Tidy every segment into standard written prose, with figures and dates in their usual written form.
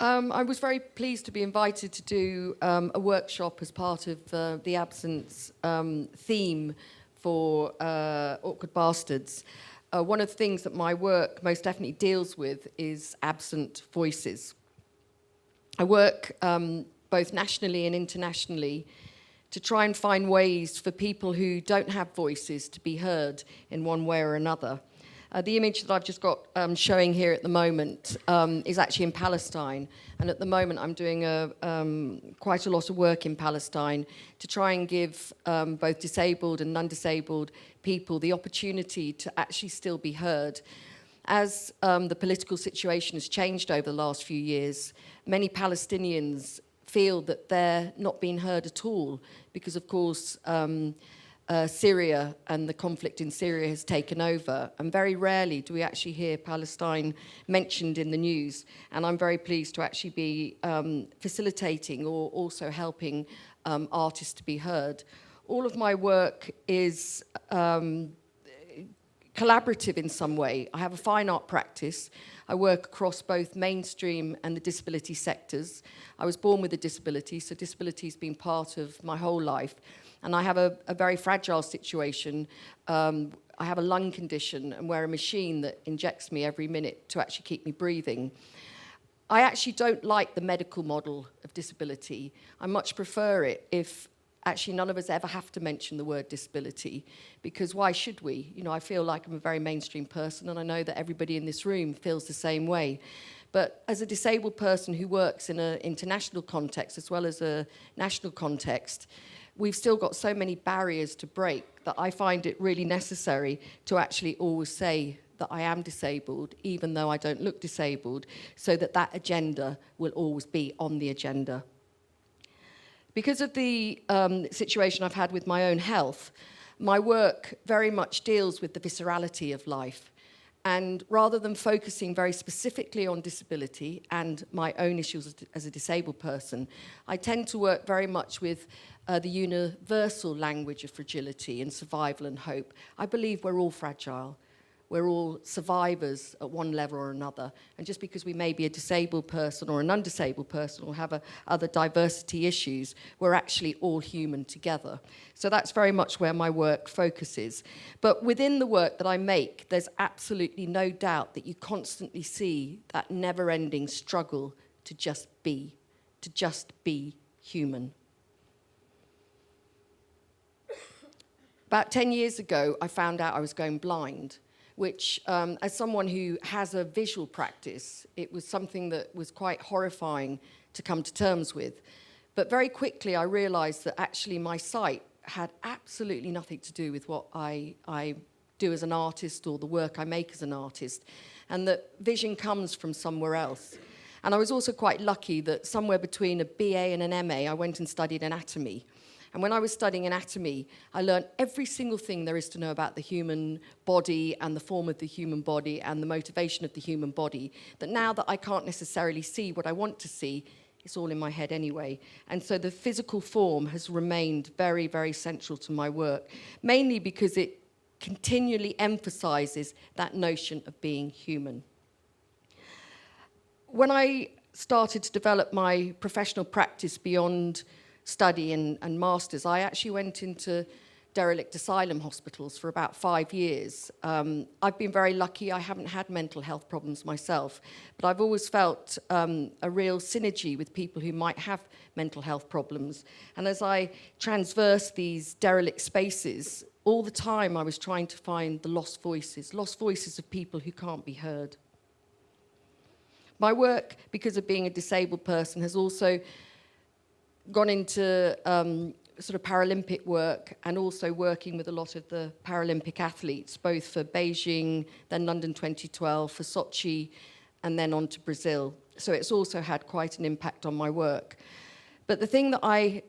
I was very pleased to be invited to do a workshop as part of the Absence theme for Awkward Bastards. One of the things that my work most definitely deals with is absent voices. I work both nationally and internationally to try and find ways for people who don't have voices to be heard in one way or another. The image that I've just got showing here at the moment is actually in Palestine, and at the moment I'm doing quite a lot of work in Palestine to try and give both disabled and non-disabled people the opportunity to actually still be heard. As the political situation has changed over the last few years, many Palestinians feel that they're not being heard at all because, of course, Syria and the conflict in Syria has taken over, and very rarely do we actually hear Palestine mentioned in the news. And I'm very pleased to actually be facilitating or also helping artists to be heard. All of my work is collaborative in some way. I have a fine art practice. I work across both mainstream and the disability sectors. I was born with a disability, so disability has been part of my whole life. And I have a very fragile situation. I have a lung condition and wear a machine that injects me every minute to actually keep me breathing. I actually don't like the medical model of disability. I much prefer it if actually none of us ever have to mention the word disability, because why should we? You know, I feel like I'm a very mainstream person, and I know that everybody in this room feels the same way. But as a disabled person who works in an international context as well as a national context, we've still got so many barriers to break that I find it really necessary to actually always say that I am disabled, even though I don't look disabled, so that that agenda will always be on the agenda. Because of the situation I've had with my own health, my work very much deals with the viscerality of life. And rather than focusing very specifically on disability and my own issues as a disabled person, I tend to work very much with the universal language of fragility and survival and hope. I believe we're all fragile. We're all survivors at one level or another. And just because we may be a disabled person or an undisabled person or have other diversity issues, we're actually all human together. So that's very much where my work focuses. But within the work that I make, there's absolutely no doubt that you constantly see that never-ending struggle to just be human. About 10 years ago, I found out I was going blind, which, as someone who has a visual practice, it was something that was quite horrifying to come to terms with. But very quickly, I realized that actually my sight had absolutely nothing to do with what I do as an artist or the work I make as an artist, and that vision comes from somewhere else. And I was also quite lucky that somewhere between a BA and an MA, I went and studied anatomy. And when I was studying anatomy, I learned every single thing there is to know about the human body and the form of the human body and the motivation of the human body, that now that I can't necessarily see what I want to see, it's all in my head anyway. And so the physical form has remained very, very central to my work, mainly because it continually emphasizes that notion of being human. When I started to develop my professional practice beyond study and masters, I actually went into derelict asylum hospitals for about 5 years. I've been very lucky. I haven't had mental health problems myself, but I've always felt a real synergy with people who might have mental health problems. And as I traversed these derelict spaces, all the time I was trying to find the lost voices of people who can't be heard. My work, because of being a disabled person, has also gone into sort of Paralympic work and also working with a lot of the Paralympic athletes, both for Beijing, then London 2012, for Sochi, and then on to Brazil. So it's also had quite an impact on my work. But the thing that I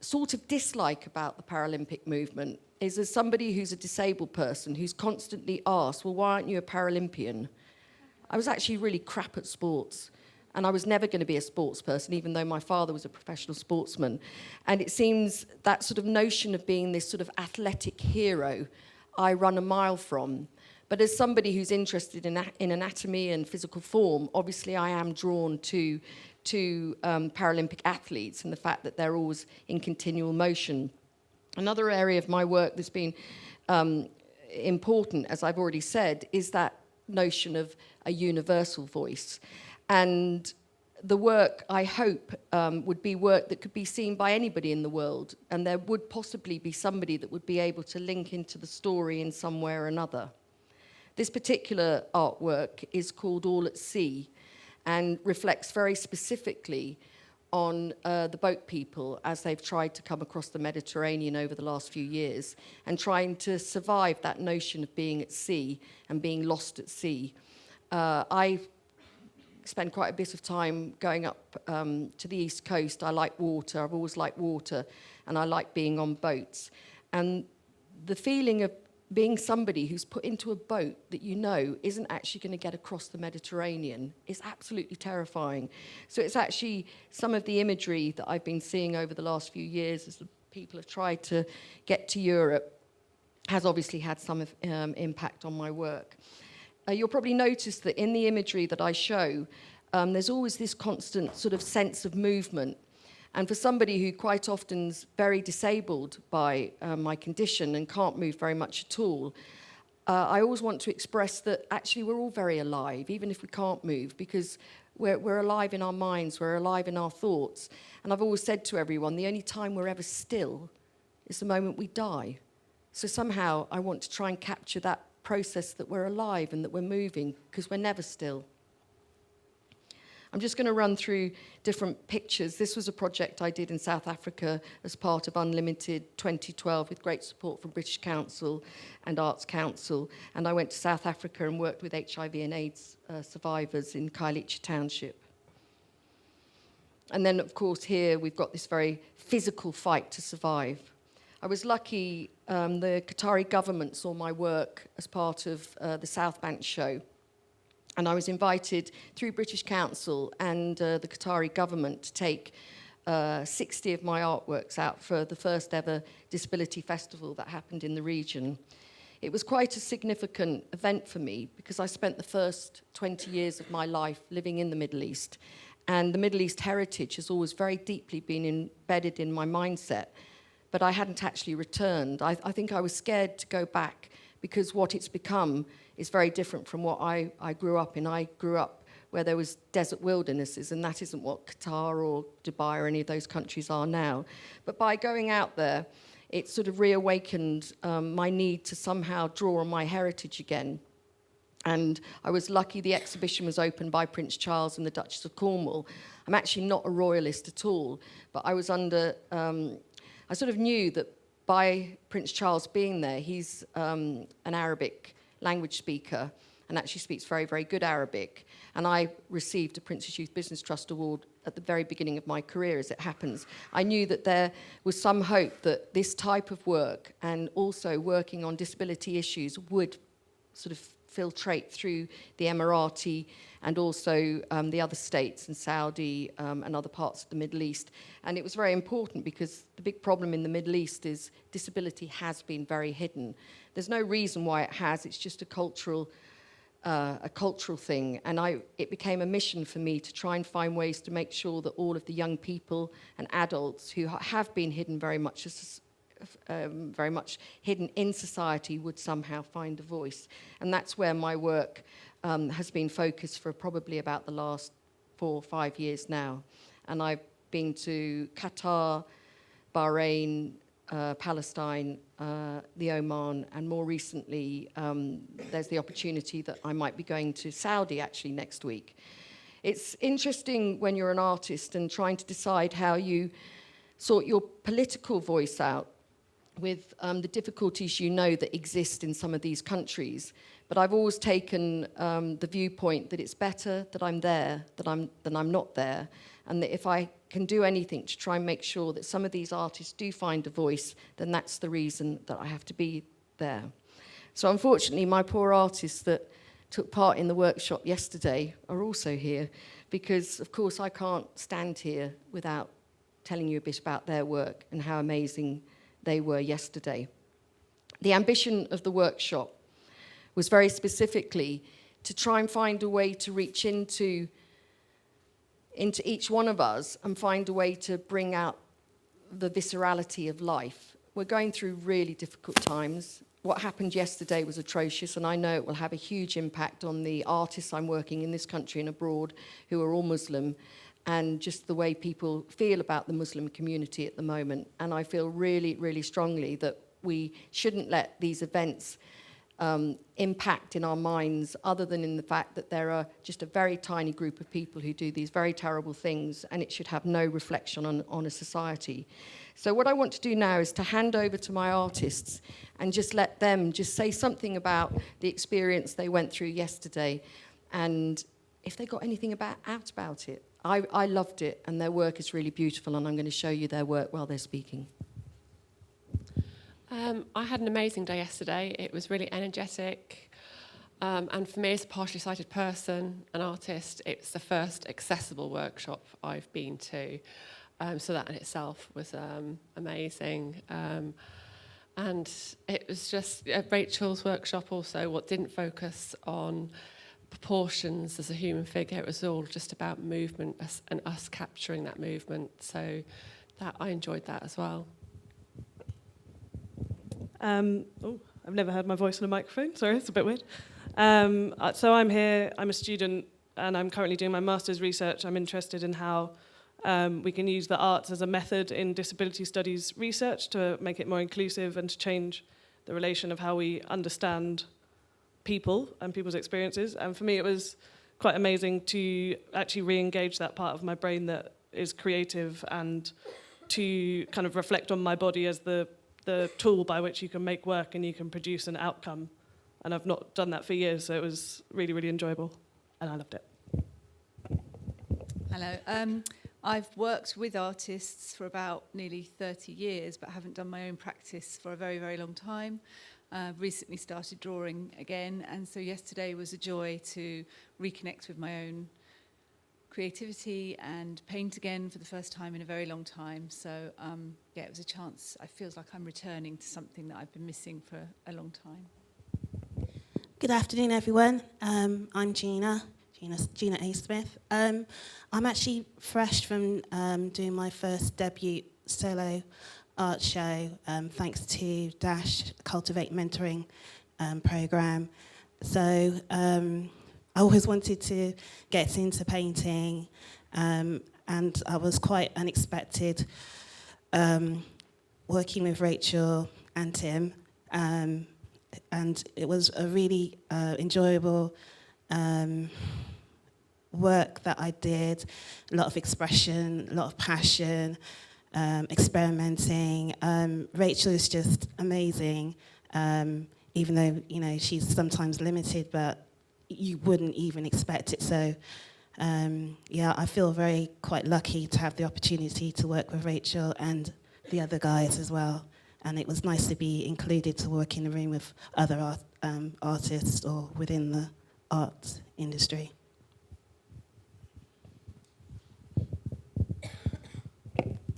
sort of dislike about the Paralympic movement is, as somebody who's a disabled person who's constantly asked, well, why aren't you a Paralympian? I was actually really crap at sports. And I was never going to be a sports person, even though my father was a professional sportsman. And it seems that sort of notion of being this sort of athletic hero, I run a mile from. But as somebody who's interested in anatomy and physical form, obviously I am drawn to Paralympic athletes and the fact that they're always in continual motion. Another area of my work that's been important, as I've already said, is that notion of a universal voice. And the work, I hope, would be work that could be seen by anybody in the world, and there would possibly be somebody that would be able to link into the story in some way or another. This particular artwork is called All at Sea and reflects very specifically on the boat people as they've tried to come across the Mediterranean over the last few years and trying to survive that notion of being at sea and being lost at sea. I spend quite a bit of time going up to the East Coast. I like water. I've always liked water, and I like being on boats. And the feeling of being somebody who's put into a boat that you know isn't actually going to get across the Mediterranean is absolutely terrifying. So it's actually some of the imagery that I've been seeing over the last few years as the people have tried to get to Europe has obviously had some impact on my work. You'll probably notice that in the imagery that I show, there's always this constant sort of sense of movement. And for somebody who quite often is very disabled by my condition and can't move very much at all, I always want to express that actually we're all very alive, even if we can't move, because we're alive in our minds, we're alive in our thoughts. And I've always said to everyone, the only time we're ever still is the moment we die. So somehow I want to try and capture that process that we're alive and that we're moving, because we're never still. I'm just going to run through different pictures. This was a project I did in South Africa as part of Unlimited 2012 with great support from British Council and Arts Council. And I went to South Africa and worked with HIV and AIDS survivors in Khayelitsha Township. And then, of course, here we've got this very physical fight to survive. I was lucky, the Qatari government saw my work as part of the South Bank show. And I was invited through British Council and the Qatari government to take 60 of my artworks out for the first ever disability festival that happened in the region. It was quite a significant event for me because I spent the first 20 years of my life living in the Middle East. And the Middle East heritage has always very deeply been embedded in my mindset. But I hadn't actually returned. I think I was scared to go back because what it's become is very different from what I grew up in. I grew up where there was desert wildernesses, and that isn't what Qatar or Dubai or any of those countries are now. But by going out there, it sort of reawakened my need to somehow draw on my heritage again. And I was lucky the exhibition was opened by Prince Charles and the Duchess of Cornwall. I'm actually not a royalist at all, but I was under... I sort of knew that by Prince Charles being there, he's an Arabic language speaker and actually speaks very, very good Arabic. And I received a Prince's Youth Business Trust Award at the very beginning of my career, as it happens. I knew that there was some hope that this type of work and also working on disability issues would sort of filtrate through the Emirati and also the other states and Saudi and other parts of the Middle East. And it was very important because the big problem in the Middle East is disability has been very hidden. There's no reason why it has, it's just a cultural thing. And it became a mission for me to try and find ways to make sure that all of the young people and adults who have been hidden very much hidden in society would somehow find a voice. And that's where my work has been focused for probably about the last 4 or 5 years now. And I've been to Qatar, Bahrain, Palestine, the Oman, and more recently there's the opportunity that I might be going to Saudi actually next week. It's interesting when you're an artist and trying to decide how you sort your political voice out with the difficulties you know that exist in some of these countries. But I've always taken the viewpoint that it's better that I'm there than I'm not there, and that if I can do anything to try and make sure that some of these artists do find a voice, then that's the reason that I have to be there. So unfortunately, my poor artists that took part in the workshop yesterday are also here, because of course I can't stand here without telling you a bit about their work and how amazing they were yesterday. The ambition of the workshop was very specifically to try and find a way to reach into each one of us and find a way to bring out the viscerality of life. We're going through really difficult times. What happened yesterday was atrocious, and I know it will have a huge impact on the artists I'm working in this country and abroad who are all Muslim, and just the way people feel about the Muslim community at the moment. And I feel really, really strongly that we shouldn't let these events impact in our minds, other than in the fact that there are just a very tiny group of people who do these very terrible things, and it should have no reflection on a society. So what I want to do now is to hand over to my artists and just let them just say something about the experience they went through yesterday, and if they got anything out about it. I loved it, and their work is really beautiful, and I'm going to show you their work while they're speaking. I had an amazing day yesterday. It was really energetic. And for me, as a partially sighted person, an artist, it's the first accessible workshop I've been to. So that in itself was amazing. And it was just Rachel's workshop also, what didn't focus on proportions as a human figure. It was all just about movement and us capturing that movement. So that I enjoyed that as well. I've never heard my voice on a microphone. Sorry, it's a bit weird. So I'm here, I'm a student, and I'm currently doing my master's research. I'm interested in how we can use the arts as a method in disability studies research to make it more inclusive and to change the relation of how we understand people and people's experiences. And for me, it was quite amazing to actually re-engage that part of my brain that is creative, and to kind of reflect on my body as the tool by which you can make work and you can produce an outcome. And I've not done that for years, so it was really, really enjoyable, and I loved it. Hello. I've worked with artists for about nearly 30 years, but haven't done my own practice for a very, very long time. Recently started drawing again, and so yesterday was a joy to reconnect with my own creativity and paint again for the first time in a very long time. So yeah, it was a chance. It feels like I'm returning to something that I've been missing for a long time. Good afternoon, everyone. I'm Gina A. Smith. I'm actually fresh from doing my first debut solo art show, thanks to Dash Cultivate Mentoring program. So I always wanted to get into painting, and I was quite unexpected working with Rachel and Tim, and it was a really enjoyable work that I did. A lot of expression, a lot of passion, experimenting. Rachel is just amazing, even though, you know, she's sometimes limited, but you wouldn't even expect it. So yeah, I feel quite lucky to have the opportunity to work with Rachel and the other guys as well. And it was nice to be included to work in the room with other artists or within the arts industry.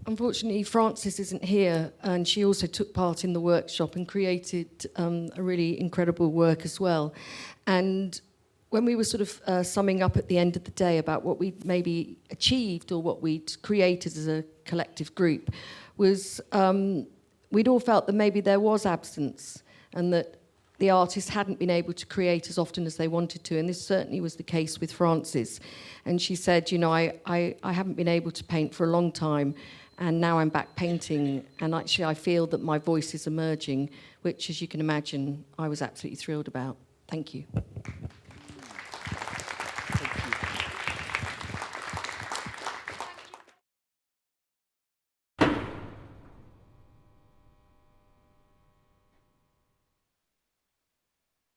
Unfortunately, Frances isn't here, and she also took part in the workshop and created a really incredible work as well. And when we were sort of summing up at the end of the day about what we'd maybe achieved or what we'd created as a collective group, was we'd all felt that maybe there was absence, and that the artists hadn't been able to create as often as they wanted to, and this certainly was the case with Frances. And she said, you know, I haven't been able to paint for a long time, and now I'm back painting, and actually I feel that my voice is emerging, which, as you can imagine, I was absolutely thrilled about. Thank you.